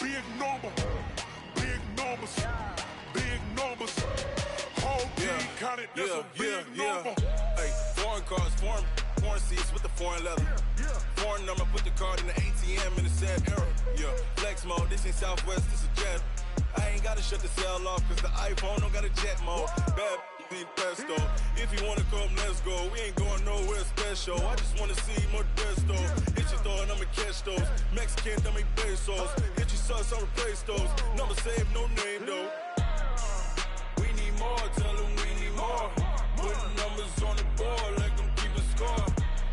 big number. Big numbers. Big numbers. Whole team counted, that's a big number. Hey, foreign cars, foreign seats with the foreign leather. Foreign number, put the card in the ATM in the sad era. Yeah, flex mode, this ain't Southwest, this is jet. I ain't gotta shut the cell off, cause the iPhone don't got a jet mode. Bad need pesto. If you wanna come, let's go. We ain't going nowhere special. I just wanna see more desto. Hit your throw and I'ma catch those. Mexican, dummy pesos. Hit your sus, I'll replace those. Number save, no name though. We need more, tell them we need more. Putting numbers on the board, like them keeping score.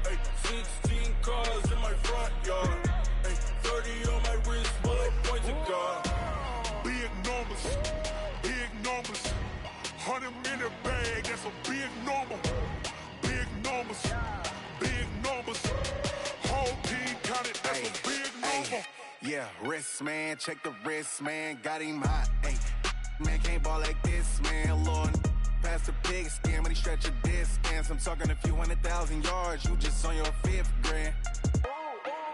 Hey, 16 cars in my front yard. Hey, 30 on my wrist, bullet points of God. Big numbers, big numbers. 100 in the bag, that's a big number. Big numbers, big numbers. Whole team counted, that's a big number. Yeah, wrist man, check the wrist man, got him hot. Ay, man can't ball like this, man. Lord, past the pig skin when he stretch a distance. I'm talking a few 100,000 yards, you just on your 5th grand.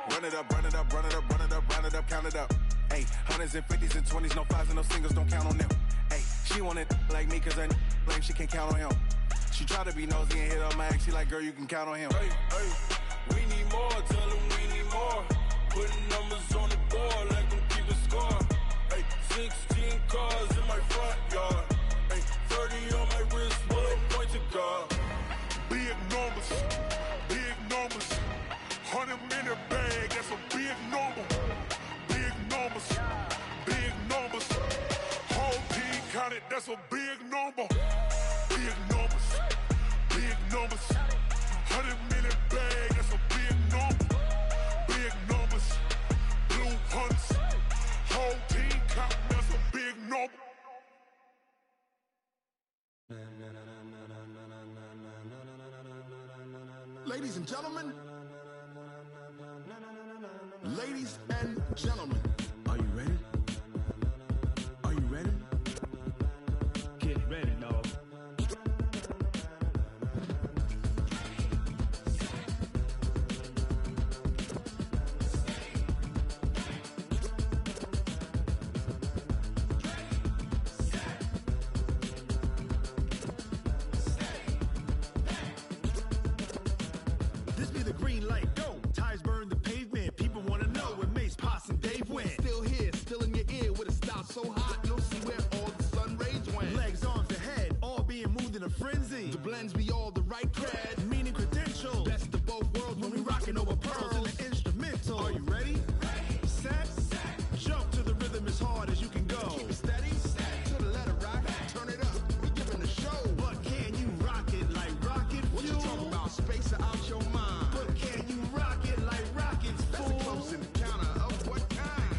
Run it up, run it up, run it up, run it up, run it up, count it up. Ay, hundreds and 50s and 20s, no 5s and no singles, don't count on them. Ay, she wanted like me cause her lame, she can't count on him. She tried to be nosy and hit her mag, she like, girl, you can count on him. Hey, we need more, tell them we need more. Putting numbers on the board, like them keeping score. Hey, 16 cars in my front yard. Hey, 30 on my wrist, bullet points of God. Big numbers, big numbers. 100 in the bag, that's a big number. Big numbers, big numbers. Whole team counted, that's a big number. Big numbers, big numbers. 100 in the bag, that's a big number. Big numbers, blue hunts. Whole team counting, that's a big number. Ladies and gentlemen, ladies and gentlemen, are you ready? Are you ready? Get ready, dog. This be the green light, go. Tires burn the pavement. People wanna know when Mace, Potts, and Dave went. Still here, still in your ear with a style so hot, you'll see where all the sun rays went. Legs, arms, and head, all being moved in a frenzy. The blends be all the right cred, meaning credentials. Best of both worlds when we rockin' over pearls in the instrumental. Are you ready? Set, jump to the rhythm as hard as you can go. Keep it steady, to the letter rock, turn it up, we giving the show. But can you rock it like rocket fuel? What you talking about, space out your mind? But can you rock it like rockets, fool? That's a close encounter of what kind?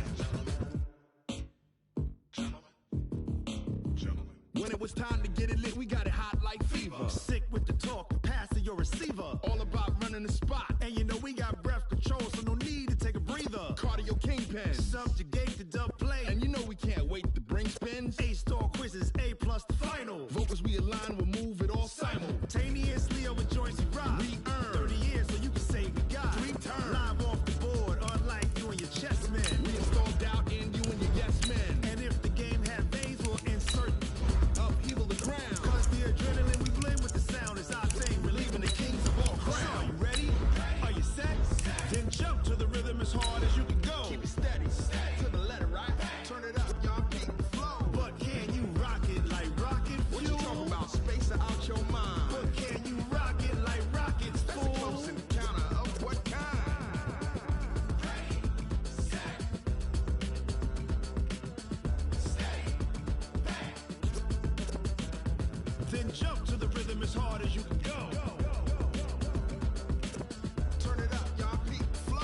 Gentlemen. When it was time to get it lit, we got it hot like fever. Sick with the talk, pass to your receiver. All about running the spot, and you know we got breath control, so no need to take a breather. Cardio kingpin, subjugate the dub play, and you know we can't wait to bring spins. A-star quizzes, A+ the final. Vocals we align, we'll move it all simultaneously over joints we rock. We earn 30 years, so you can say we got 3 turns live off the board, unlike you and your chess men. We install doubt in you and your yes men. And if the game had veins, we'll insert upheaval the ground. Cause the adrenaline we blend with the sound is our thing, relieving the kings of all crowns. Are you ready? Are you set? Then jump to the rhythm as hard as you can go. Keep it steady, to the letter right. Turn it up, y'all beat the flow. But can you rock it like rocket fuel? What you talking about, space out your mind? But can you rock it like rockets, fool? That's a close encounter of what kind? Then jump to the rhythm as hard as you can go. Turn it up, y'all beat the flow.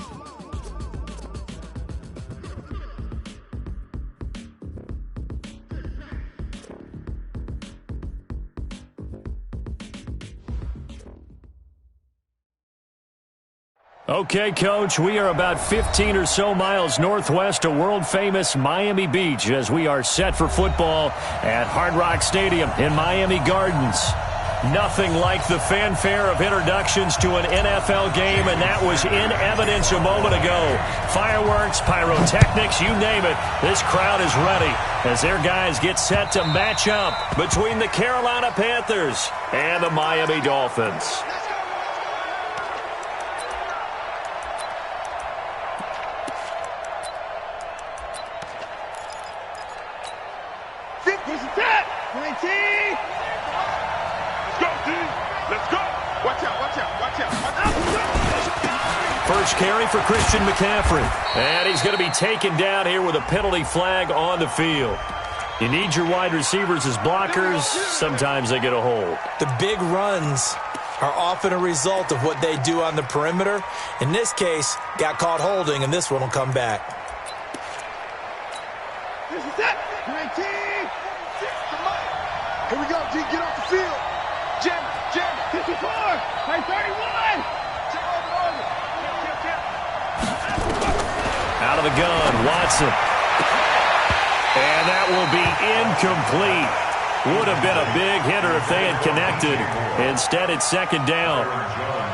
Okay, Coach, we are about 15 or so miles northwest of world-famous Miami Beach as we are set for football at Hard Rock Stadium in Miami Gardens. Nothing like the fanfare of introductions to an NFL game, and that was in evidence a moment ago. Fireworks, pyrotechnics, you name it. This crowd is ready as their guys get set to match up between the Carolina Panthers and the Miami Dolphins. First carry for Christian McCaffrey. And he's going to be taken down here with a penalty flag on the field. You need your wide receivers as blockers. Sometimes they get a hold. The big runs are often a result of what they do on the perimeter. In this case, got caught holding, and this one will come back. This is it. 19. Here we go, G. Get off the field. Jam it. 54. 31. Out of the gun, Watson. And that will be incomplete. Would have been a big hitter if they had connected. Instead, it's second down.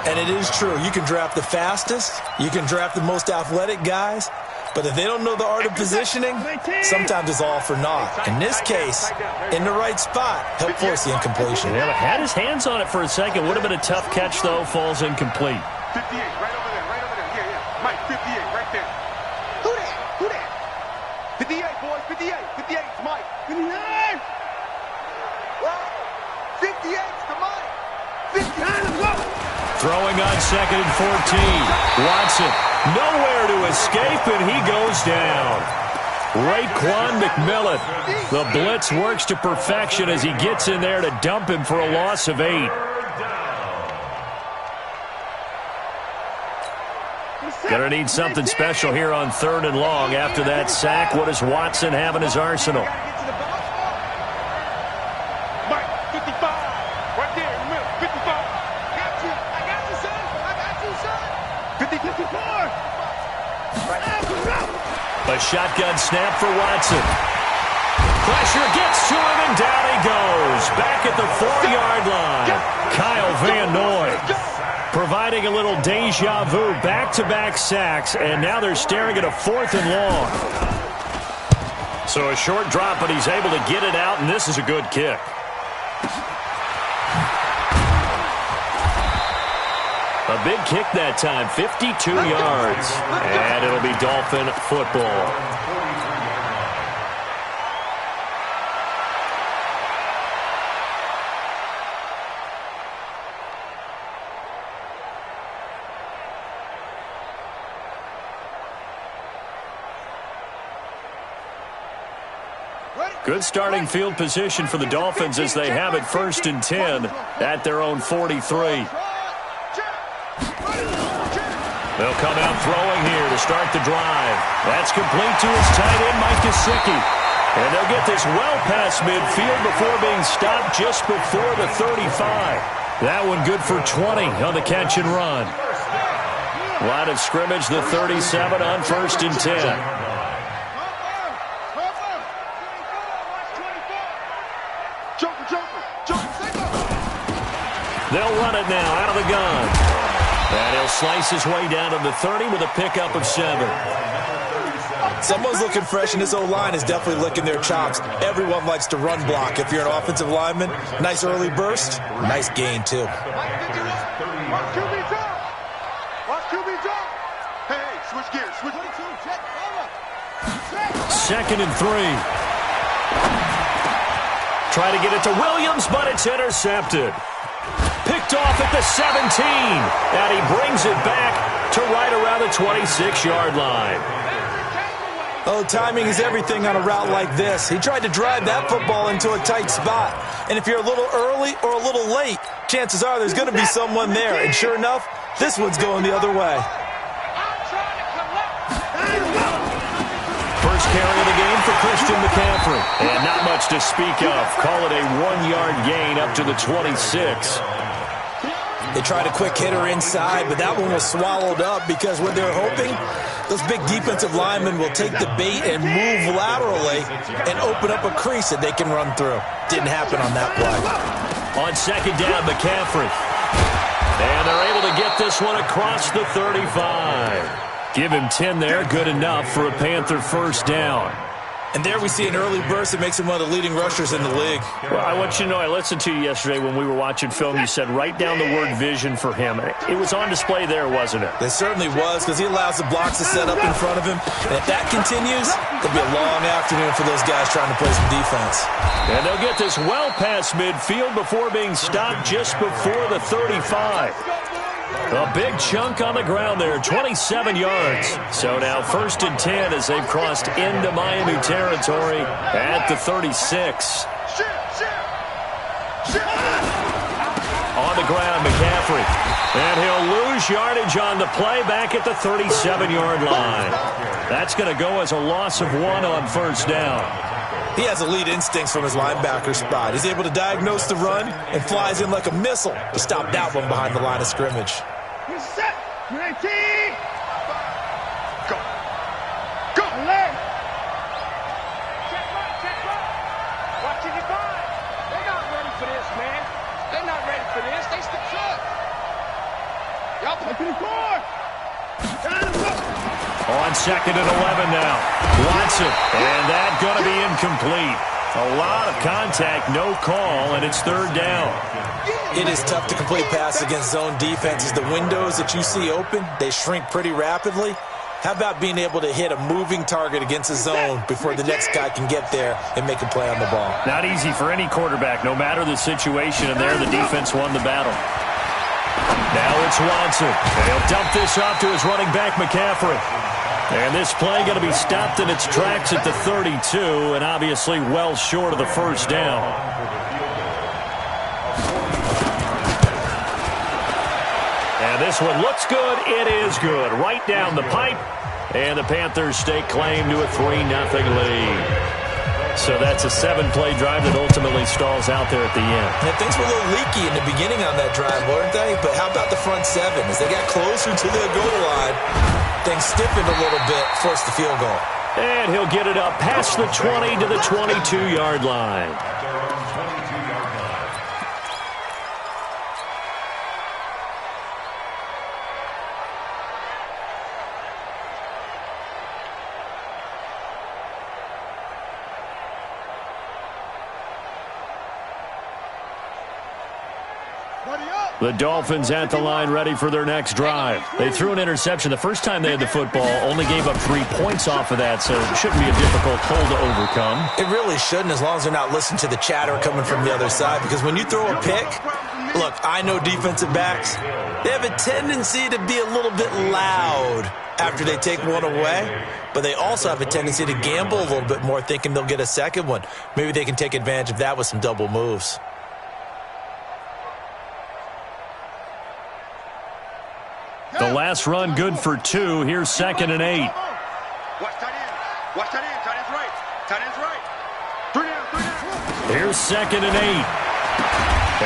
And it is true. You can draft the fastest. You can draft the most athletic guys. But if they don't know the art of positioning, sometimes it's all for naught. In this case, in the right spot, he'll force the incompletion. Yeah, had his hands on it for a second. Would have been a tough catch, though. Falls incomplete. 58, right over there. Yeah. Mike, 58, right there. Who that? 58, boys, 58. 58, it's Mike. 59. 58's the Mike. 59, Throwing on second and 14. Watson, nowhere to escape, and he goes down. Raekwon McMillan. The blitz works to perfection as he gets in there to dump him for a loss of 8. Gonna need something special here on 3rd and long. After that sack, what does Watson have in his arsenal? Mike, 55. Right there in the middle. 55. I got you, son. 54. A shotgun snap for Watson. Pressure gets to him, and down he goes. Back at the 4-yard line. Kyle Van Noy providing a little deja vu. Back-to-back sacks, and now they're staring at a 4th and long. So a short drop, but he's able to get it out, and this is a good kick. A big kick that time, 52 yards. And it'll be Dolphin football. Good starting field position for the Dolphins as they have it 1st and 10 at their own 43. They'll come out throwing here to start the drive. That's complete to his tight end, Mike Gesicki. And they'll get this well past midfield before being stopped just before the 35. That one good for 20 on the catch and run. Line of scrimmage, the 37 on 1st and 10. They'll run it now out of the gun. And he'll slice his way down to the 30 with a pickup of 7. Someone's looking fresh, and this O-line is definitely licking their chops. Everyone likes to run block. If you're an offensive lineman, nice early burst, nice gain, too. Second and 3. Try to get it to Williams, but it's intercepted. Picked off at the 17, and he brings it back to right around the 26-yard line. Oh, timing is everything on a route like this. He tried to drive that football into a tight spot. And if you're a little early or a little late, chances are there's going to be someone there. And sure enough, this one's going the other way. First carry of the game for Christian McCaffrey. And not much to speak of. Call it a 1-yard gain up to the 26. They tried a quick hitter inside, but that one was swallowed up because what they're hoping, those big defensive linemen will take the bait and move laterally and open up a crease that they can run through. Didn't happen on that play. On second down, McCaffrey. And they're able to get this one across the 35. Give him 10 there. Good enough for a Panther first down. And there we see an early burst that makes him one of the leading rushers in the league. Well, I want you to know, I listened to you yesterday when we were watching film. You said write down the word vision for him. It was on display there, wasn't it? It certainly was, because he allows the blocks to set up in front of him. And if that continues, it'll be a long afternoon for those guys trying to play some defense. And they'll get this well past midfield before being stopped just before the 35. A big chunk on the ground there, 27 yards. So now 1st and 10 as they've crossed into Miami territory at the 36. On the ground, McCaffrey. And he'll lose yardage on the play back at the 37-yard line. That's going to go as a loss of 1 on first down. He has elite instincts from his linebacker spot. He's able to diagnose the run and flies in like a missile to stop that one behind the line of scrimmage. You're set. Ready. Go. Go. Alert. Check up. Watching your guard. They're not ready for this, man. They're not ready for this. They still should. Y'all play to the core. On 2nd and 11 now. Watson. And that going to be incomplete. A lot of contact, no call, and it's 3rd down. It is tough to complete passes against zone defenses. The windows that you see open, they shrink pretty rapidly. How about being able to hit a moving target against a zone before the next guy can get there and make a play on the ball? Not easy for any quarterback, no matter the situation, and there the defense won the battle. Now it's Watson. And he'll dump this off to his running back, McCaffrey. And this play going to be stopped in its tracks at the 32, and obviously well short of the first down. And this one looks good. It is good. Right down the pipe. And the Panthers stake claim to a 3-0 lead. So that's a 7-play drive that ultimately stalls out there at the end. And things were a little leaky in the beginning on that drive, weren't they? But how about the front 7? As they got closer to the goal line, things stiffened a little bit, forced the field goal. And he'll get it up past the 20 to the 22-yard line. The Dolphins at the line ready for their next drive. They threw an interception the first time they had the football, only gave up 3 points off of that, so it shouldn't be a difficult hole to overcome. It really shouldn't, as long as they're not listening to the chatter coming from the other side, because when you throw a pick, look, I know defensive backs, they have a tendency to be a little bit loud after they take one away, but they also have a tendency to gamble a little bit more, thinking they'll get a second one. Maybe they can take advantage of that with some double moves. The last run good for 2. Here's 2nd and 8. Watch tight end. Watch tight end. Tight end's right. Tight end's right. 3 down. Here's 2nd and 8.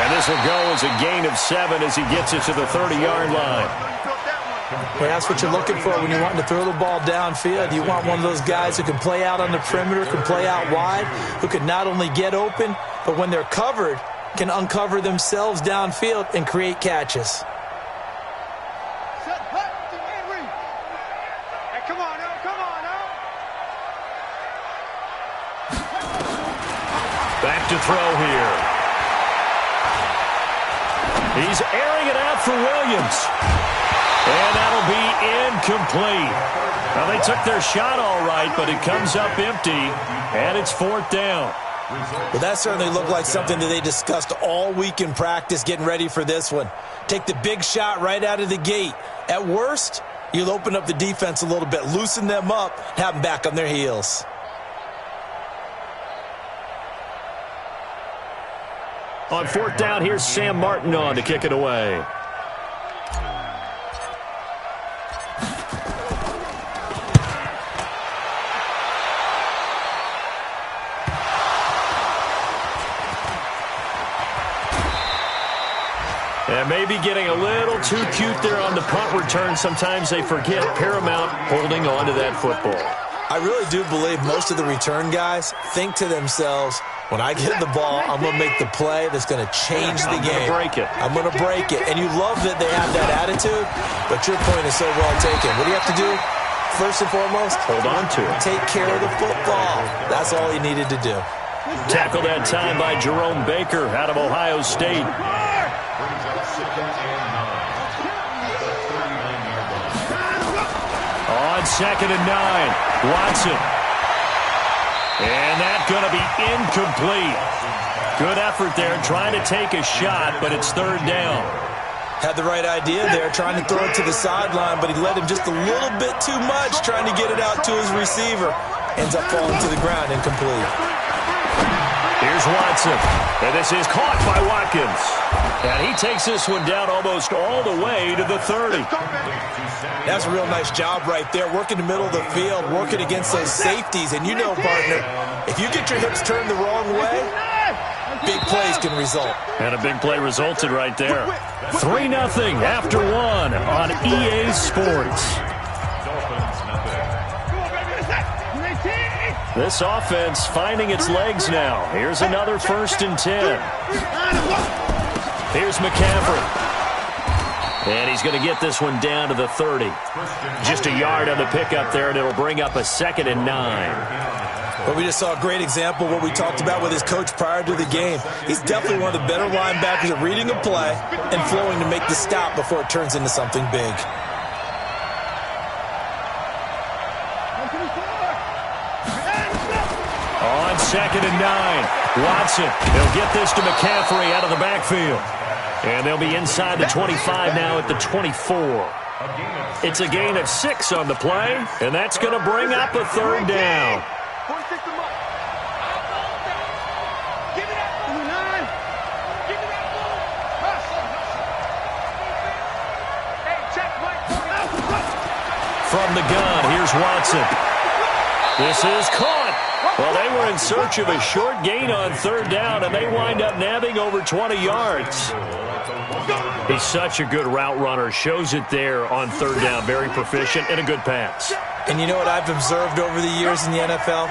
And this will go as a gain of 7 as he gets it to the 30-yard line. Well, that's what you're looking for when you're wanting to throw the ball downfield. You want one of those guys who can play out on the perimeter, can play out wide, who can not only get open, but when they're covered, can uncover themselves downfield and create catches. Back to throw here. He's airing it out for Williams. And that'll be incomplete. Now, they took their shot all right, but it comes up empty, and it's 4th down. Well, that certainly looked like something that they discussed all week in practice getting ready for this one. Take the big shot right out of the gate. At worst, you'll open up the defense a little bit, loosen them up, have them back on their heels. On 4th down, here's Sam Martin on to kick it away. And maybe getting a little too cute there on the punt return. Sometimes they forget paramount holding on to that football. I really do believe most of the return guys think to themselves, when I get the ball, I'm going to make the play that's going to change the game. I'm going to break it. And you love that they have that attitude, but your point is so well taken. What do you have to do? First and foremost, hold on to it. Take care of the football. That's all he needed to do. Tackle that time by Jerome Baker out of Ohio State. On 2nd and 9, Watson. And that's going to be incomplete. Good effort there, trying to take a shot, but it's 3rd down. Had the right idea there, trying to throw it to the sideline, but he let him just a little bit too much, trying to get it out to his receiver. Ends up falling to the ground, incomplete. Here's Watson, and this is caught by Watkins. And he takes this one down almost all the way to the 30. That's a real nice job right there, working the middle of the field, working against those safeties. And you know, partner, if you get your hips turned the wrong way, big plays can result. And a big play resulted right there. 3-0 after 1 on EA Sports. This offense finding its legs now. Here's another 1st and 10. Here's McCaffrey. And he's going to get this one down to the 30. Just a yard on the pickup there, and it'll bring up a 2nd and 9. But we just saw a great example of what we talked about with his coach prior to the game. He's definitely one of the better linebackers at reading a play and flowing to make the stop before it turns into something big. On 2nd and 9, Watson. He'll get this to McCaffrey out of the backfield. And they'll be inside the 25 now at the 24. It's a gain of 6 on the play, and that's going to bring up a 3rd down. From the gun, here's Watson. This is caught. Well, they were in search of a short gain on 3rd down, and they wind up nabbing over 20 yards. He's such a good route runner. Shows it there on 3rd down. Very proficient and a good pass. And you know what I've observed over the years in the NFL?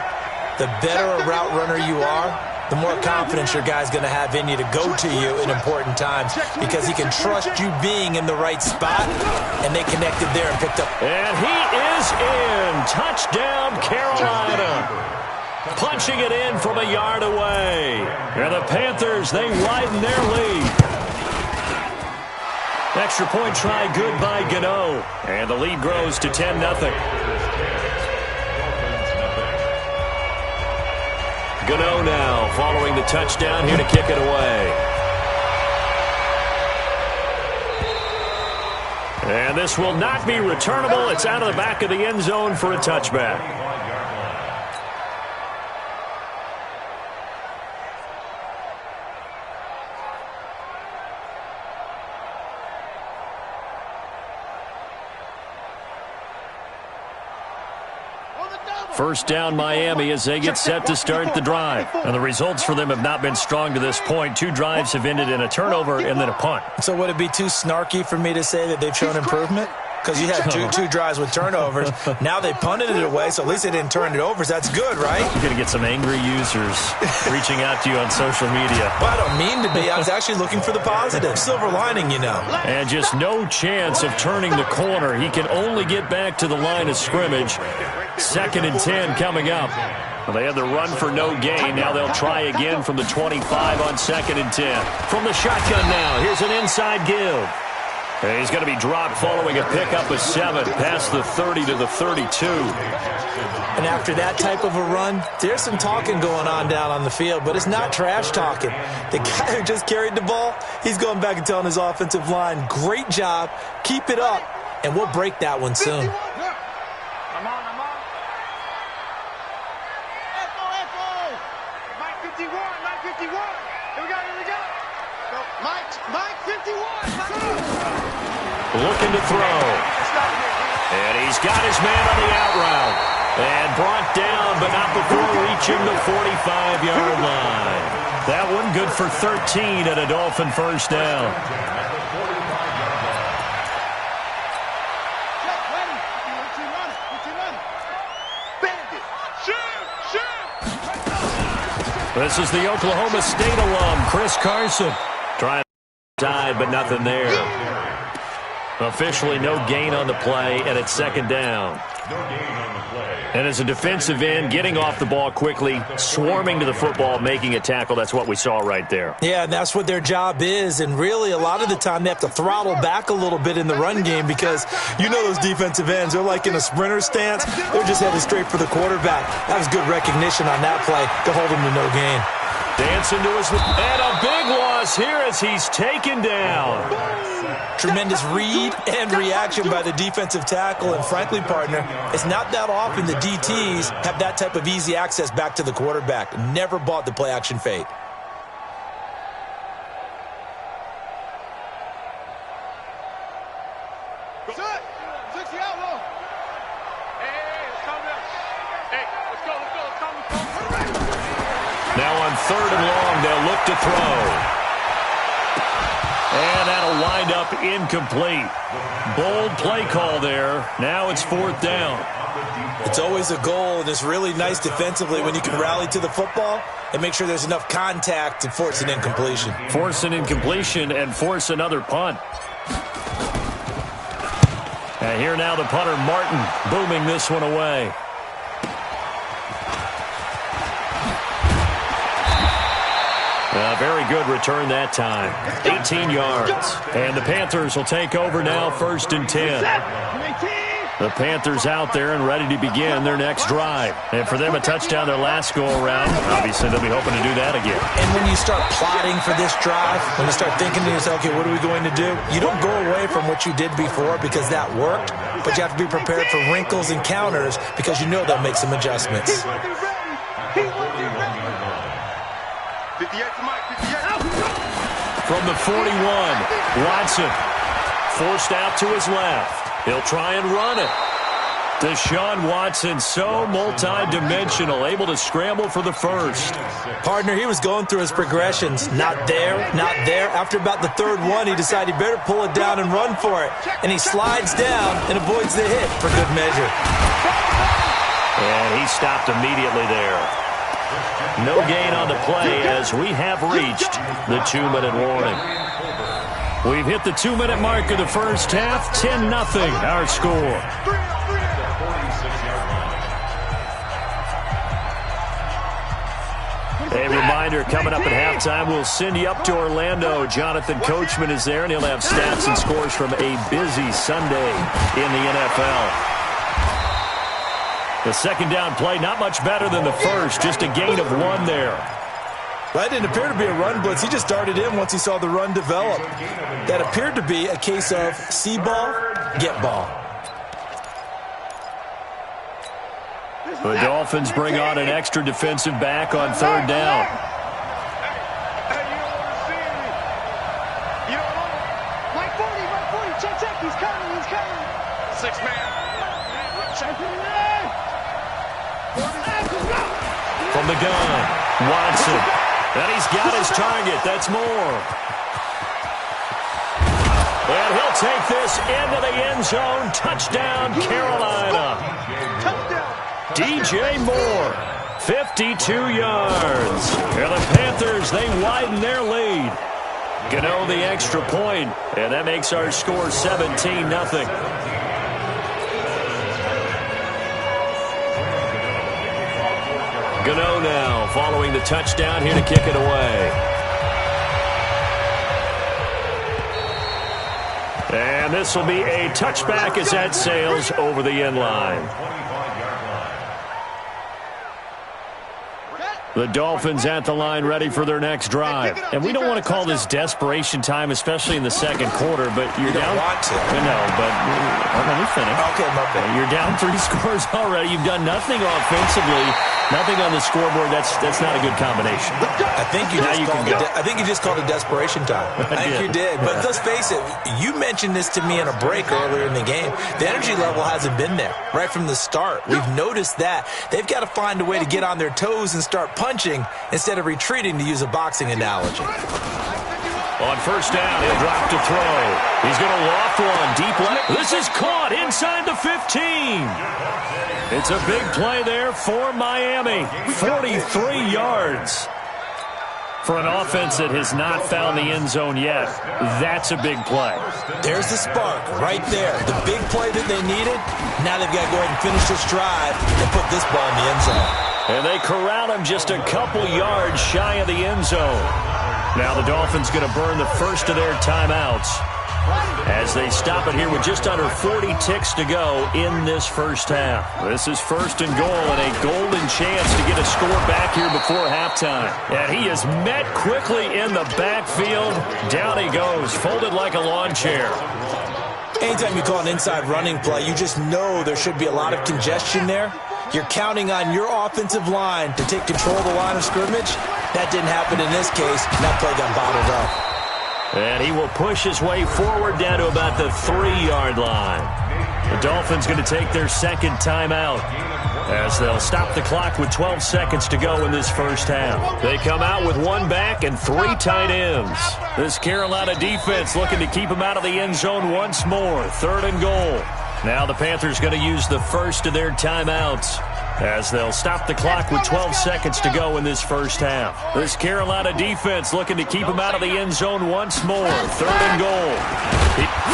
The better a route runner you are, the more confidence your guy's going to have in you to go to you in important times because he can trust you being in the right spot, and they connected there and picked up. And he is in. Touchdown, Carolina. Punching it in from a yard away. And the Panthers, they widen their lead. Extra point try good by Gano. And the lead grows to 10-0. Gano now following the touchdown here to kick it away. And this will not be returnable. It's out of the back of the end zone for a touchback. First down Miami as they get set to start the drive. And the results for them have not been strong to this point. 2 drives have ended in a turnover and then a punt. So would it be too snarky for me to say that they've shown improvement? Because you had two drives with turnovers. Now they punted it away, so at least they didn't turn it over. So that's good, right? You're going to get some angry users reaching out to you on social media. Well, I don't mean to be. I was actually looking for the positive. Silver lining, you know. And just no chance of turning the corner. He can only get back to the line of scrimmage. 2nd and 10 coming up. Well, they had the run for no gain. Now they'll try again from the 25 on 2nd and 10. From the shotgun now, here's an inside give. And he's going to be dropped following a pickup of 7 past the 30 to the 32. And after that type of a run, there's some talking going on down on the field, but it's not trash talking. The guy who just carried the ball, he's going back and telling his offensive line, great job, keep it up, and we'll break that one soon. Looking to throw. And he's got his man on the out route. And brought down, but not before reaching the 45-yard line. That one good for 13 at a Dolphin first down. This is the Oklahoma State alum, Chris Carson. Trying to side, but nothing there. Officially no gain on the play, and it's second down. And as a defensive end, getting off the ball quickly, swarming to the football, making a tackle, that's what we saw right there. Yeah, and that's what their job is. And really, a lot of the time, they have to throttle back a little bit in the run game because you know those defensive ends, they're like in a sprinter stance. They're just headed straight for the quarterback. That was good recognition on that play to hold him to no gain. Dancing to his... And a big loss here as he's taken down. Tremendous read and reaction by the defensive tackle. And frankly, partner, it's not that often the DTs have that type of easy access back to the quarterback. Never bought the play-action fake. Now on 3rd and long, they'll look to throw. And that'll wind up incomplete. Bold play call there. Now it's 4th down. It's always a goal, and it's really nice defensively when you can rally to the football and make sure there's enough contact to force an incompletion. Force an incompletion and force another punt. And here now the punter, Martin, booming this one away. Very good return that time. 18 yards. And the Panthers will take over now, 1st and 10. The Panthers out there and ready to begin their next drive. And for them, a touchdown their last go-around. Obviously, they'll be hoping to do that again. And when you start plotting for this drive, when you start thinking to yourself, okay, what are we going to do? You don't go away from what you did before because that worked, but you have to be prepared for wrinkles and counters because you know they'll make some adjustments. From the 41, Watson forced out to his left. He'll try and run it. Deshaun Watson, so multi-dimensional, able to scramble for the first. Partner, he was going through his progressions. Not there, not there. After about the 3rd one, he decided he better pull it down and run for it. And he slides down and avoids the hit for good measure. And he stopped immediately there. No gain on the play as we have reached the 2-minute warning. We've hit the 2-minute mark of the first half. 10-0 our score. A reminder, coming up at halftime, we'll send you up to Orlando. Jonathan Coachman is there, and he'll have stats and scores from a busy Sunday in the NFL. The second down play, not much better than the first, just a gain of 1 there. That didn't appear to be a run blitz. He just started in once he saw the run develop. That appeared to be a case of see ball, get ball. The Dolphins bring on an extra defensive back on 3rd down. Mike 40, check, he's coming. 6-man. From the gun, Watson. And he's got his target. That's Moore. And he'll take this into the end zone. Touchdown, Carolina. DJ Moore, 52 yards. And the Panthers, they widen their lead. Gano the extra point, and that makes our score 17-0. Gano now following the touchdown here to kick it away. And this will be a touchback as that sails over the end line. The Dolphins at the line ready for their next drive. And we don't want to call this desperation time, especially in the second quarter, but you're down. Want to. No, but let me finish. Okay, my bad. You're down 3 scores already. You've done nothing offensively, nothing on the scoreboard. That's not a good combination. I think you just called it desperation time. I think you did. But let's face it, you mentioned this to me in a break earlier in the game. The energy level hasn't been there right from the start. We've noticed that. They've got to find a way to get on their toes and start punching instead of retreating, to use a boxing analogy. On first down, he'll drop to throw. He's going to loft one deep left. This is caught inside the 15. It's a big play there for Miami. 43 yards. For an offense that has not found the end zone yet, that's a big play. There's the spark right there. The big play that they needed. Now they've got to go ahead and finish this drive and put this ball in the end zone. And they corral him just a couple yards shy of the end zone. Now the Dolphins going to burn the first of their timeouts as they stop it here with just under 40 ticks to go in this first half. This is first and goal and a golden chance to get a score back here before halftime. And he is met quickly in the backfield. Down he goes, folded like a lawn chair. Anytime you call an inside running play, you just know there should be a lot of congestion there. You're counting on your offensive line to take control of the line of scrimmage. That didn't happen in this case, and that play got bottled up. And he will push his way forward down to about the 3-yard line. The Dolphins going to take their second timeout as they'll stop the clock with 12 seconds to go in this first half. They come out with one back and 3 tight ends. This Carolina defense looking to keep them out of the end zone once more. 3rd and goal. Now the Panthers going to use the first of their timeouts as they'll stop the clock with 12 seconds to go in this first half. This Carolina defense looking to keep them out of the end zone once more. 3rd and goal.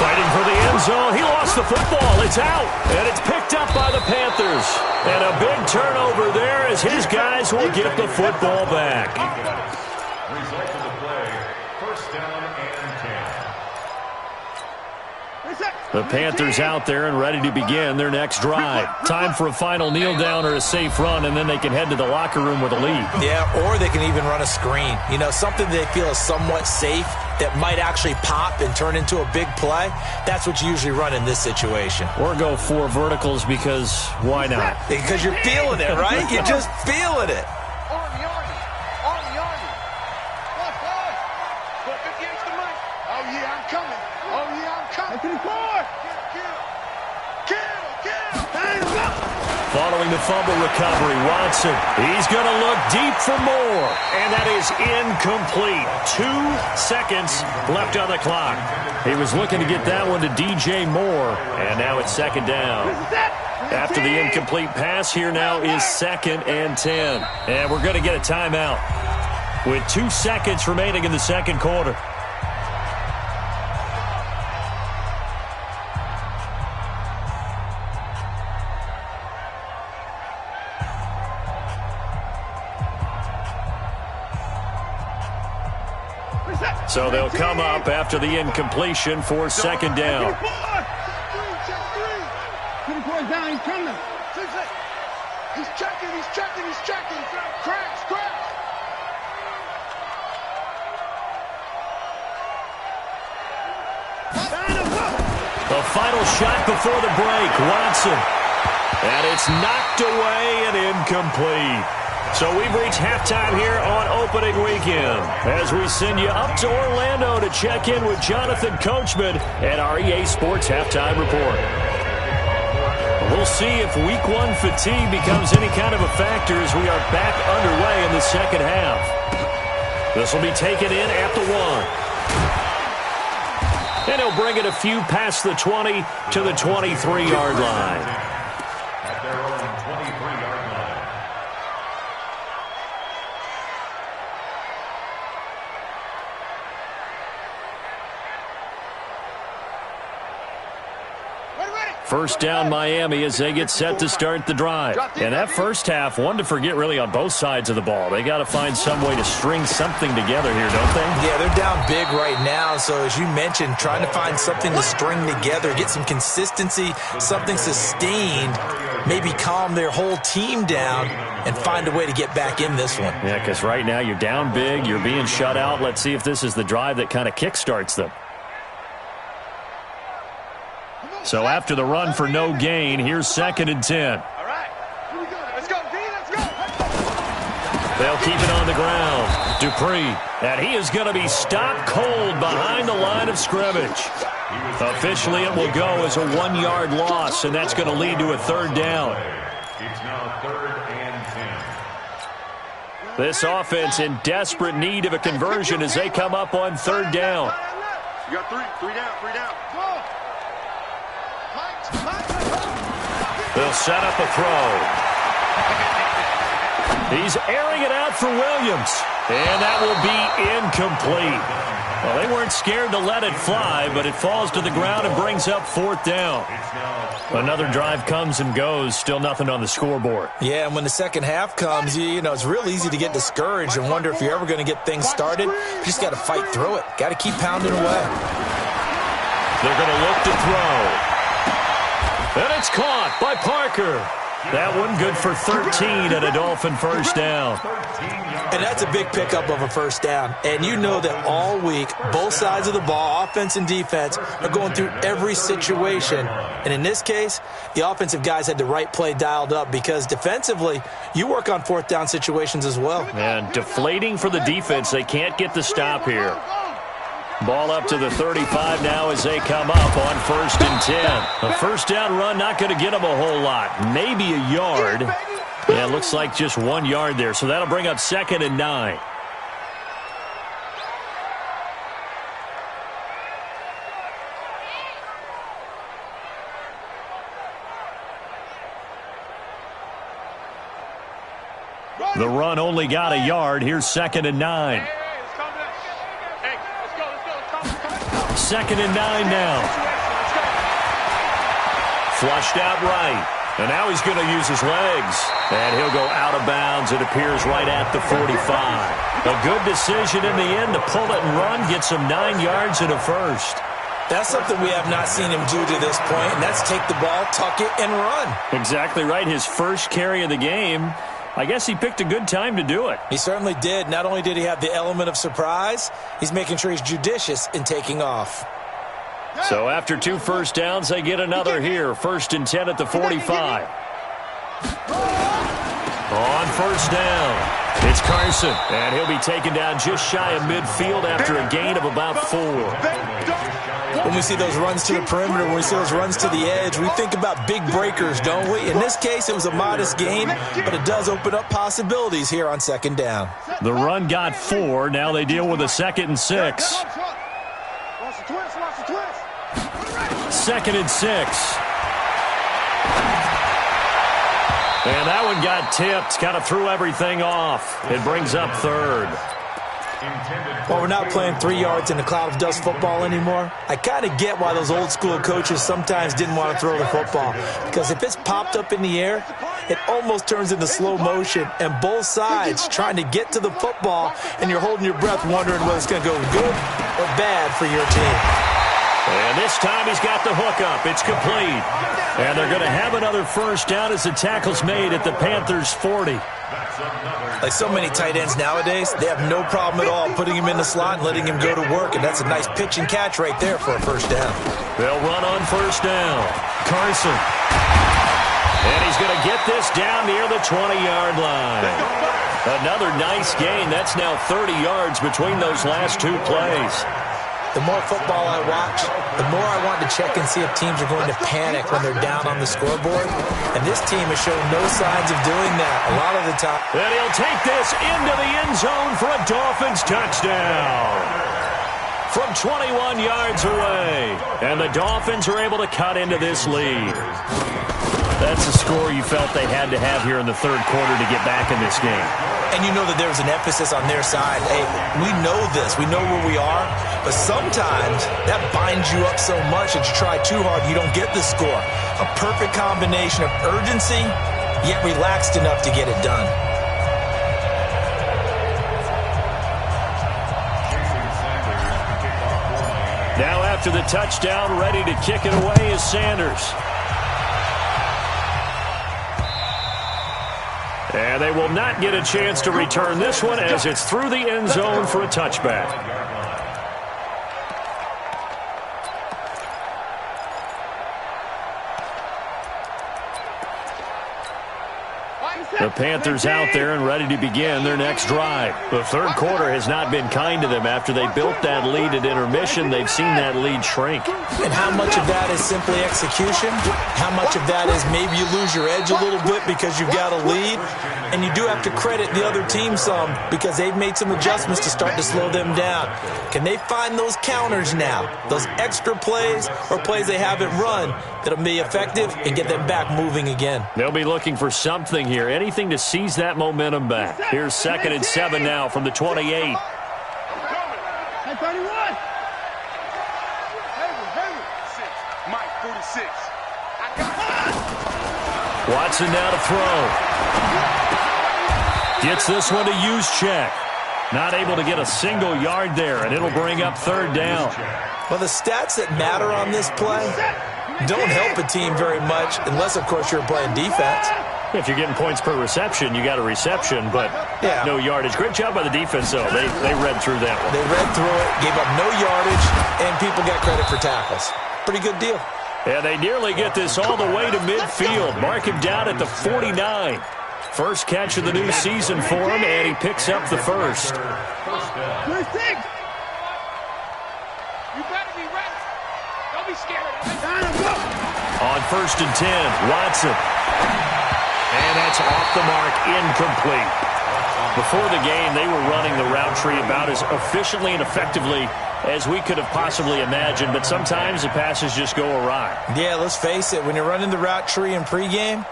Fighting for the end zone. He lost the football. It's out. And it's picked up by the Panthers. And a big turnover there as his guys will get the football back. Result of the play, first down and 10. The Panthers out there and ready to begin their next drive. Time for a final kneel down or a safe run, and then they can head to the locker room with a lead. Yeah, or they can even run a screen. You know, something they feel is somewhat safe that might actually pop and turn into a big play. That's what you usually run in this situation. Or go 4 verticals because why not? Because you're feeling it, right? You're just feeling it. Army. Put 50 extra money. Oh, yeah, I'm coming. To the floor. Kill. Following the fumble recovery, Watson. He's going to look deep for more. And that is incomplete. 2 seconds left on the clock. He was looking to get that one to DJ Moore. And now it's 2nd down. After the incomplete pass, here now is 2nd and 10. And we're going to get a timeout with 2 seconds remaining in the second quarter. So they'll come up after the incompletion for 2nd down. Down, he's coming. He's checking. Crash. The final shot before the break, Watson. And it's knocked away and incomplete. So we've reached halftime here on opening weekend as we send you up to Orlando to check in with Jonathan Coachman at our EA Sports Halftime Report. We'll see if Week 1 fatigue becomes any kind of a factor as we are back underway in the second half. This will be taken in at the 1. And he'll bring it a few past the 20 to the 23-yard line. At their own 23-yard line. First down Miami as they get set to start the drive. And that first half, one to forget really on both sides of the ball. They got to find some way to string something together here, don't they? Yeah, they're down big right now. So as you mentioned, trying to find something to string together, get some consistency, something sustained, maybe calm their whole team down and find a way to get back in this one. Yeah, because right now you're down big, you're being shut out. Let's see if this is the drive that kind of kickstarts them. So after the run for no gain, here's 2nd and 10. All right. Here we go. Let's go, D. Let's go. They'll keep it on the ground. Dupree. And he is going to be stopped cold behind the line of scrimmage. Officially, it will go as a 1-yard loss, and that's going to lead to a 3rd down. It's now 3rd and 10. This offense in desperate need of a conversion as they come up on 3rd down. You got 3 down. They'll set up a throw. He's airing it out for Williams. And that will be incomplete. Well, they weren't scared to let it fly, but it falls to the ground and brings up 4th down. Another drive comes and goes, still nothing on the scoreboard. Yeah, and when the second half comes, you know, it's real easy to get discouraged and wonder if you're ever going to get things started. You just got to fight through it. Got to keep pounding away. They're going to look to throw. And it's caught by Parker. That one good for 13 and a Dolphin first down. And that's a big pickup of a first down. And you know that all week, both sides of the ball, offense and defense, are going through every situation. And in this case, the offensive guys had the right play dialed up because defensively, you work on 4th down situations as well. And deflating for the defense. They can't get the stop here. Ball up to the 35 now as they come up on 1st and 10. A first down run not going to get them a whole lot. Maybe a yard. Yeah, it looks like just 1 yard there. So that'll bring up 2nd and 9. The run only got a yard. Here's 2nd and 9. 2nd and 9 now. Flushed out right. And now he's going to use his legs. And he'll go out of bounds. It appears right at the 45. A good decision in the end to pull it and run. Gets him 9 yards and a first. That's something we have not seen him do to this point, and that's take the ball, tuck it, and run. Exactly right. His first carry of the game. I guess he picked a good time to do it. He certainly did. Not only did he have the element of surprise, he's making sure he's judicious in taking off. So after 2 first downs, they get another here. 1st and 10 at the 45. On first down, it's Carson. And he'll be taken down just shy of midfield after a gain of about 4. When we see those runs to the perimeter, when we see those runs to the edge, we think about big breakers, don't we? In this case, it was a modest gain, but it does open up possibilities here on 2nd down. The run got 4. Now they deal with a 2nd and 6. 2nd and 6. And that one got tipped. Kind of threw everything off. It brings up 3rd. Well, we're not playing 3 yards in a cloud of dust football anymore. I kind of get why those old school coaches sometimes didn't want to throw the football. Because if it's popped up in the air, it almost turns into slow motion. And both sides trying to get to the football, and you're holding your breath wondering whether it's going to go good or bad for your team. And this time he's got the hook up. It's complete. And they're going to have another first down as the tackle's made at the Panthers' 40. Like so many tight ends nowadays, they have no problem at all putting him in the slot and letting him go to work. And that's a nice pitch and catch right there for a first down. They'll run on first down. Carson. And he's going to get this down near the 20-yard line. Another nice gain. That's now 30 yards between those last 2 plays. The more football I watch, the more I want to check and see if teams are going to panic when they're down on the scoreboard. And this team has shown no signs of doing that a lot of the time. And he'll take this into the end zone for a Dolphins touchdown. From 21 yards away. And the Dolphins are able to cut into this lead. That's a score you felt they had to have here in the 3rd quarter to get back in this game. And you know that there's an emphasis on their side. Hey, we know this. We know where we are. But sometimes that binds you up so much that you try too hard and you don't get the score. A perfect combination of urgency, yet relaxed enough to get it done. Now after the touchdown, ready to kick it away is Sanders. And they will not get a chance to return this one as it's through the end zone for a touchback. The Panthers out there and ready to begin their next drive. The 3rd quarter has not been kind to them. After they built that lead at intermission, they've seen that lead shrink. And how much of that is simply execution? How much of that is maybe you lose your edge a little bit because you've got a lead? and you do have to credit the other team some because they've made some adjustments to start to slow them down. Can they find those counters now, those extra plays or plays they haven't run that'll be effective and get them back moving again? They'll be looking for something here, anything to seize that momentum back. Here's 2nd and 7 now from the 28. Hey, 31. Mike, 46. Watson now to throw. Gets this one to use check. Not able to get a single yard there, and it'll bring up 3rd down. Well, the stats that matter on this play don't help a team very much unless, of course, you're playing defense. If you're getting points per reception, you got a reception, but no yardage. Great job by the defense, though. They read through that one. They read through it, gave up no yardage, and people got credit for tackles. Pretty good deal. And they nearly get this all the way to midfield. Mark him down at the 49. First catch of the new season for him, and he picks up the first. You better be ready. Don't be scared. On 1st and 10, Watson. And that's off the mark, incomplete. Before the game, they were running the route tree about as efficiently and effectively as we could have possibly imagined, but sometimes the passes just go awry. Yeah, let's face it, when you're running the route tree in pregame,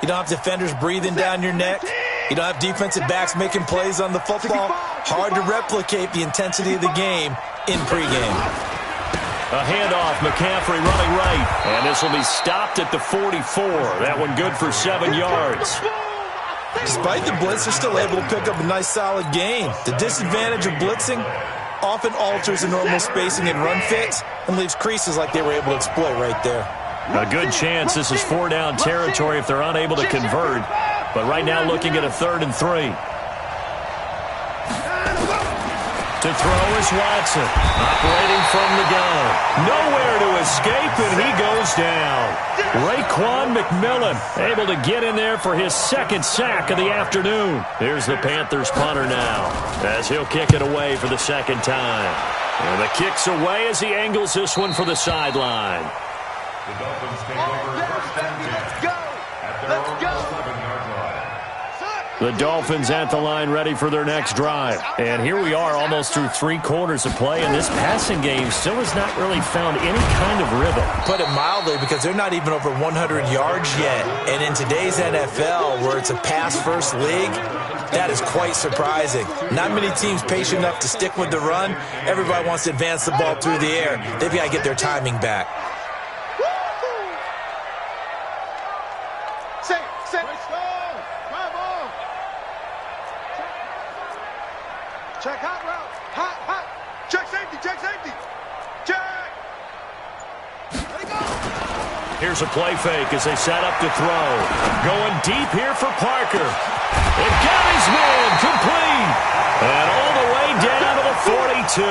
you don't have defenders breathing down your neck. You don't have defensive backs making plays on the football. Hard to replicate the intensity of the game in pregame. A handoff, McCaffrey running right, and this will be stopped at the 44. That one good for 7 yards. Despite the blitz, they're still able to pick up a nice solid gain. The disadvantage of blitzing often alters the normal spacing and run fits and leaves creases like they were able to exploit right there. A good chance this is 4-down territory if they're unable to convert, but right now looking at a 3rd and 3. To throw is Watson, operating from the gun. Nowhere to escape, and he goes down. Raekwon McMillan able to get in there for his 2nd sack of the afternoon. Here's the Panthers punter now, as he'll kick it away for the 2nd time. And the kick's away as he angles this one for the sideline. The Dolphins take over 1st and 10. Let's go. Let's go. The Dolphins at the line ready for their next drive. And here we are almost through 3 quarters of play, and this passing game still has not really found any kind of rhythm. Put it mildly, because they're not even over 100 yards yet. And in today's NFL, where it's a pass-first league, that is quite surprising. Not many teams patient enough to stick with the run. Everybody wants to advance the ball through the air. They've got to get their timing back. Check hot route. Hot. Check safety. Check. Let it go. Here's a play fake as they set up to throw. Going deep here for Parker. It got his man complete. And all the way down to the 42.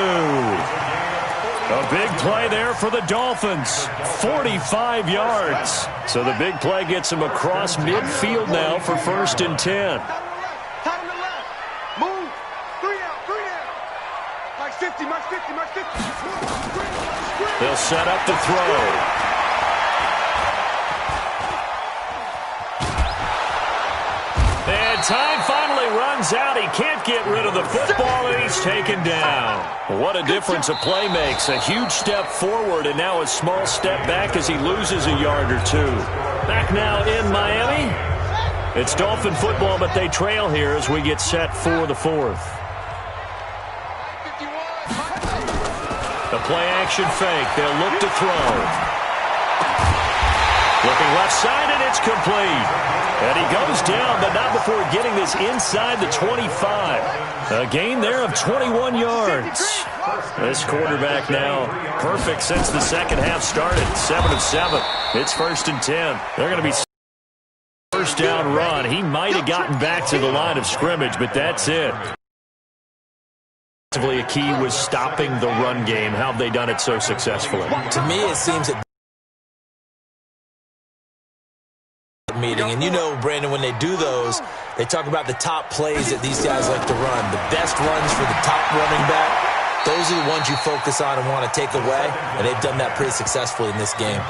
A big play there for the Dolphins. 45 yards. So the big play gets him across midfield now for 1st and 10. They'll set up to throw. And time finally runs out. He can't get rid of the football, and he's taken down. What a difference a play makes. A huge step forward, and now a small step back as he loses a yard or 2. Back now in Miami. It's Dolphin football, but they trail here as we get set for the 4th. The play-action fake. They'll look to throw. Looking left side, and it's complete. And he goes down, but not before getting this inside the 25. A gain there of 21 yards. This quarterback now perfect since the 2nd half started. 7 of 7. It's 1st and 10. They're going to be 1st down run. He might have gotten back to the line of scrimmage, but that's it. A key was stopping the run game. How have they done it so successfully? To me, it seems that meeting, and you know, Brandon, when they do those, they talk about the top plays that these guys like to run. The best runs for the top running back those are the ones you focus on and want to take away, and they've done that pretty successfully in this game.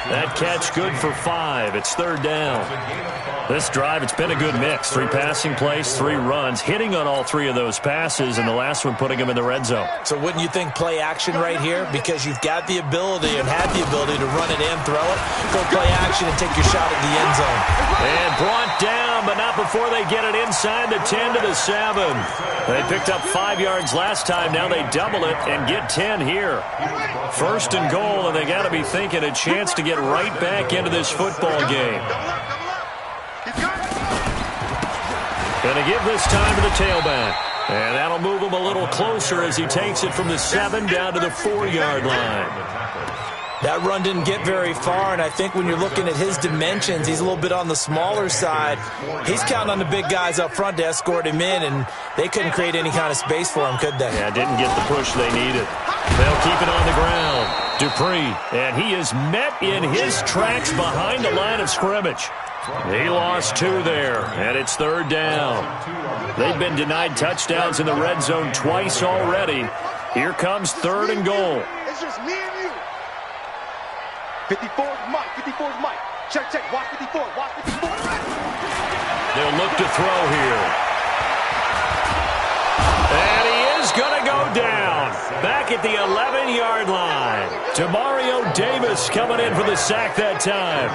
That catch good for 5. It's 3rd down. This drive, it's been a good mix. 3 passing plays, 3 runs, hitting on all 3 of those passes, and the last one putting them in the red zone. So wouldn't you think play action right here? Because you've got the ability and had the ability to run it and throw it. Go play action and take your shot at the end zone. And brought down, but not before they get it inside the 10 to the 7. They picked up 5 yards last time. Now they double it and get 10 here. 1st and goal, and they got to be thinking a chance to get right back into this football game. Going to give this time to the tailback. And that'll move him a little closer as he takes it from the 7 down to the 4-yard line. That run didn't get very far, and I think when you're looking at his dimensions, he's a little bit on the smaller side. He's counting on the big guys up front to escort him in, and they couldn't create any kind of space for him, could they? Yeah, didn't get the push they needed. They'll keep it on the ground. Dupree, and he is met in his tracks behind the line of scrimmage. He lost 2 there, and it's 3rd down. They've been denied touchdowns in the red zone twice already. Here comes 3rd and goal. It's just me and you. 54's Mike. 54's Mike. Check. Watch 54. Watch 54. They'll look to throw here. And he is going to go down. Back at the 11-yard line. Demario Davis coming in for the sack that time.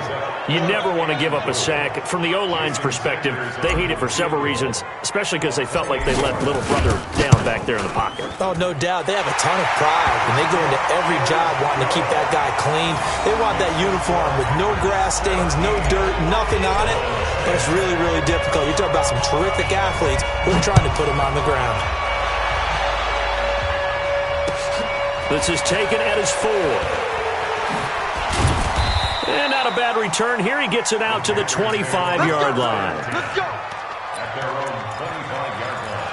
You never want to give up a sack. From the O-line's perspective, they hate it for several reasons, especially because they felt like they let little brother down back there in the pocket. Oh, no doubt. They have a ton of pride, and they go into every job wanting to keep that guy clean. They want that uniform with no grass stains, no dirt, nothing on it. But it's really, really difficult. You talk about some terrific athletes. We're trying to put him on the ground. This is taken at his 4. And not a bad return here. He gets it out to the 25-yard line. Let's go. At their own 25-yard line.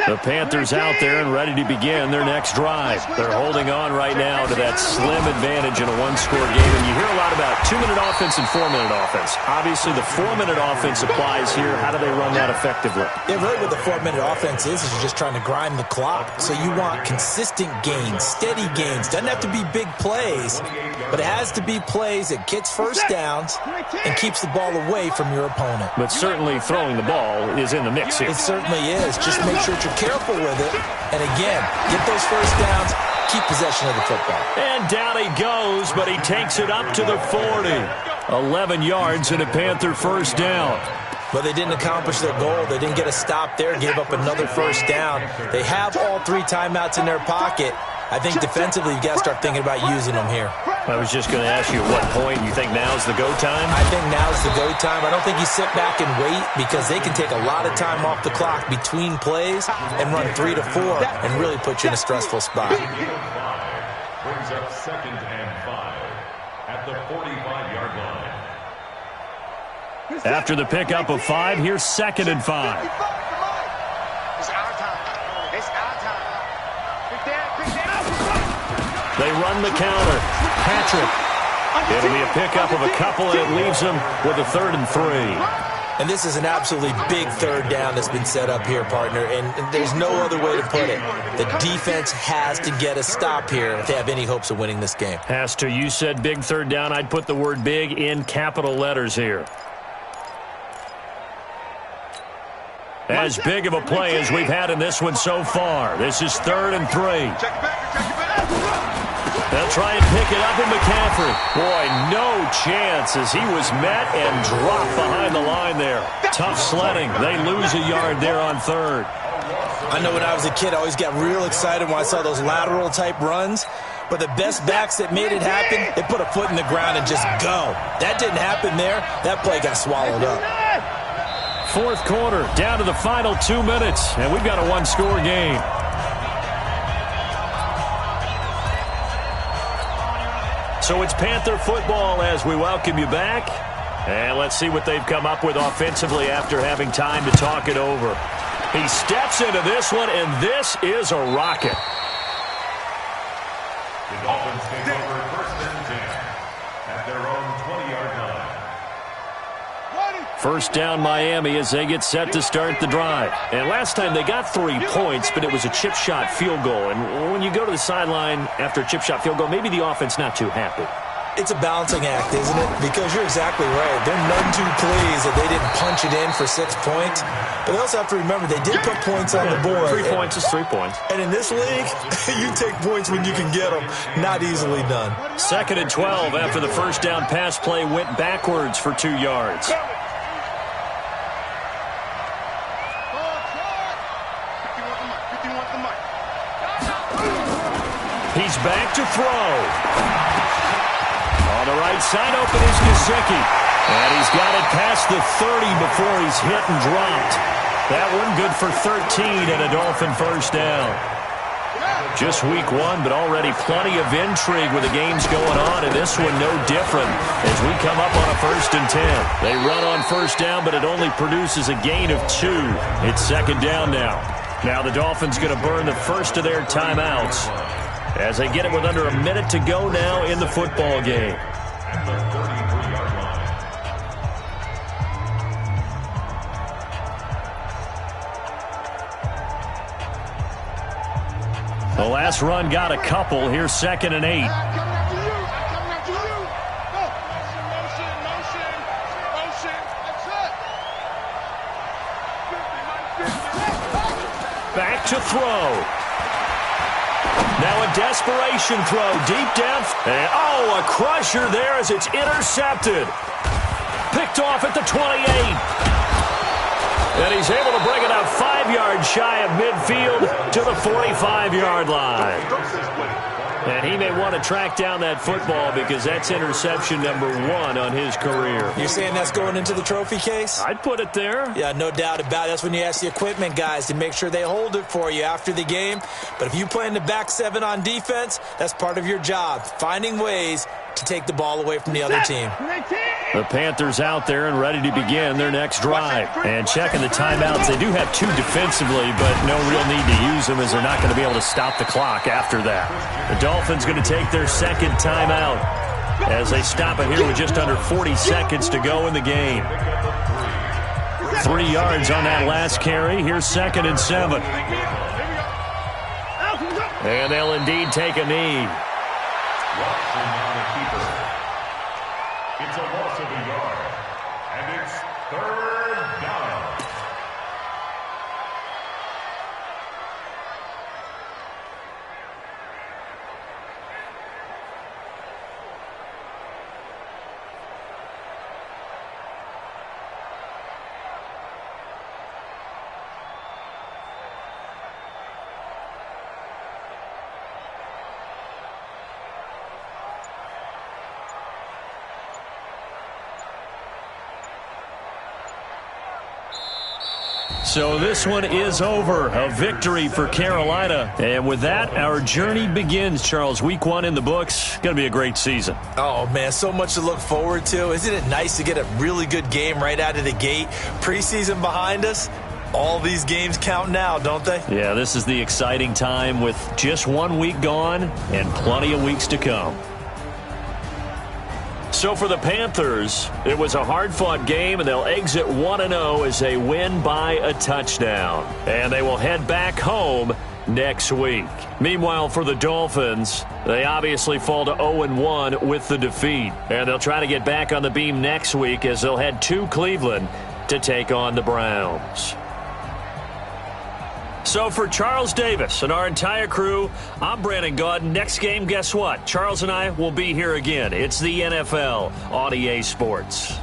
The Panthers out there and ready to begin their next drive. They're holding on right now to that slim advantage in a 1-score game. And you hear a lot about 2-minute offense and 4-minute offense. Obviously, the 4-minute offense applies here. How do they run that effectively? Yeah, really what the 4-minute offense is you're just trying to grind the clock. So you want consistent gains, steady gains. Doesn't have to be big plays, but it has to be plays that gets first downs and keeps the ball away from your opponent. But certainly throwing the ball is in the mix here. It certainly is. Just make sure you're careful with it. And again, get those first downs, keep possession of the football. And down he goes, but he takes it up to the 40. 11 yards and a Panther first down. But they didn't accomplish their goal. They didn't get a stop there, gave up another first down. They have all 3 timeouts in their pocket. I think defensively you've got to start thinking about using them here. I was just going to ask you at what point you think now's the go time? I think now's the go time. I don't think you sit back and wait because they can take a lot of time off the clock between plays and run 3 to 4 and really put you in a stressful spot. Brings up 2nd and 5 at the 45-yard line. After the pickup of 5, here's 2nd and 5. It's our time. It's our time. They run the counter. Patrick. It'll be a pickup of a couple, and it leaves them with a 3rd and 3. And this is an absolutely big 3rd down that's been set up here, partner, and there's no other way to put it. The defense has to get a stop here if they have any hopes of winning this game. Has to. You said big 3rd down. I'd put the word big in capital letters here. As big of a play as we've had in this one so far. This is 3rd and 3. They'll try and pick it up in McCaffrey. Boy, no chance as he was met and dropped behind the line there. Tough sledding. They lose a yard there on 3rd. I know when I was a kid, I always got real excited when I saw those lateral-type runs. But the best backs that made it happen, they put a foot in the ground and just go. That didn't happen there. That play got swallowed up. 4th quarter, down to the final 2 minutes, and we've got a 1-score game. So it's Panther football as we welcome you back. And let's see what they've come up with offensively after having time to talk it over. He steps into this one, and this is a rocket. The Dolphins take over 1st and 10 at their own 20-yard line. First down Miami as they get set to start the drive. And last time they got 3 points, but it was a chip shot field goal. And when you go to the sideline after a chip shot field goal, maybe the offense not too happy. It's a balancing act, isn't it? Because you're exactly right. They're none too pleased that they didn't punch it in for 6 points. But they also have to remember they did put points on the board. 3 points is 3 points. And in this league, you take points when you can get them. Not easily done. 2nd and 12 after the first down pass play went backwards for 2 yards. He's back to throw. On the right side, open is Gesicki. And he's got it past the 30 before he's hit and dropped. That one good for 13 and a Dolphin first down. Just week 1, but already plenty of intrigue with the games going on, and this one no different as we come up on a 1st and 10. They run on first down, but it only produces a gain of 2. It's 2nd down now. Now the Dolphins going to burn the first of their timeouts as they get it with under a minute to go now in the football game. At the 33-yard line. The last run got a couple. Here's 2nd and 8. Back to throw. Now a desperation throw deep down. And, a crusher there as it's intercepted. Picked off at the 28. And he's able to bring it out 5 yards shy of midfield to the 45-yard line. And he may want to track down that football because that's interception number 1 on his career. You're saying that's going into the trophy case? I'd put it there. Yeah, no doubt about it. That's when you ask the equipment guys to make sure they hold it for you after the game. But if you play in the back 7 on defense, that's part of your job, finding ways to take the ball away from the other team. The Panthers out there and ready to begin their next drive. And checking the timeouts. They do have 2 defensively, but no real need to use them as they're not going to be able to stop the clock after that. The Dolphins going to take their 2nd timeout as they stop it here with just under 40 seconds to go in the game. 3 yards on that last carry. Here's 2nd and 7. And they'll indeed take a knee. It's a loss of a yard, and it's 3rd down. So this one is over. A victory for Carolina. And with that, our journey begins, Charles. Week 1 in the books. Going to be a great season. Oh, man, so much to look forward to. Isn't it nice to get a really good game right out of the gate? Preseason behind us. All these games count now, don't they? Yeah, this is the exciting time with just 1 week gone and plenty of weeks to come. So for the Panthers, it was a hard-fought game, and they'll exit 1-0 as they win by a touchdown. And they will head back home next week. Meanwhile, for the Dolphins, they obviously fall to 0-1 with the defeat. And they'll try to get back on the beam next week as they'll head to Cleveland to take on the Browns. So for Charles Davis and our entire crew, I'm Brandon Gaudin. Next game, guess what? Charles and I will be here again. It's the NFL on EA Sports.